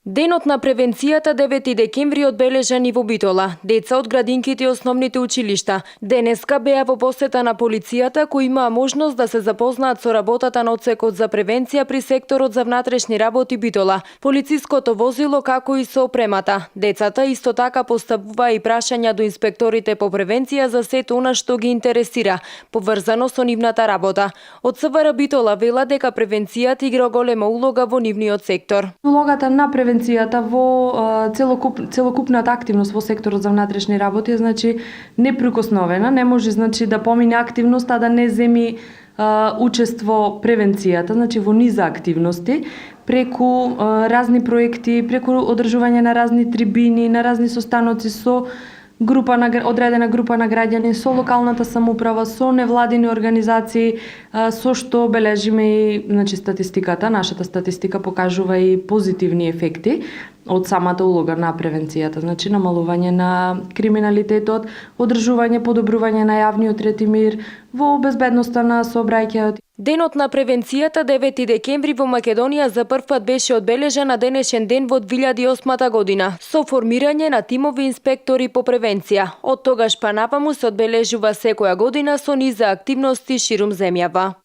Денот на превенцијата 9 декември одбележан и во Битола. Деца од градинките и основните училишта денеска беа во посета на полицијата, кои имаа можност да се запознаат со работата на одсекот за превенција при секторот за внатрешни работи Битола, полициското возило како и со опремата. Децата исто така поставуваа и прашања до инспекторите по превенција за сето она што ги интересира, поврзано со нивната работа. Од СВР Битола вела дека превенцијата игра голема улога во нивниот сектор. Улогата на превенцијата во целокупната активност во секторот за внатрешни работи е неприкосновена, не може да помине активност а да не земи учество превенцијата, во низа активности, преку разни проекти, преку одржување на разни трибини, на разни состаноци со одредена група на граѓани, со локалната самоуправа, со невладини организации, со што бележиме и статистиката. Нашата статистика покажува и позитивни ефекти од самата улога на превенцијата, намалување на криминалитетот, одржување, подобрување на јавниот ред и мир, во безбедноста на сообраќајот. Денот на превенцијата 9 декември во Македонија за прв пат беше одбележан на денешен ден во 2008 година со формирање на тимови инспектори по превенција. Од тогаш па напаму се одбележува секоја година со низа активности ширум земјава.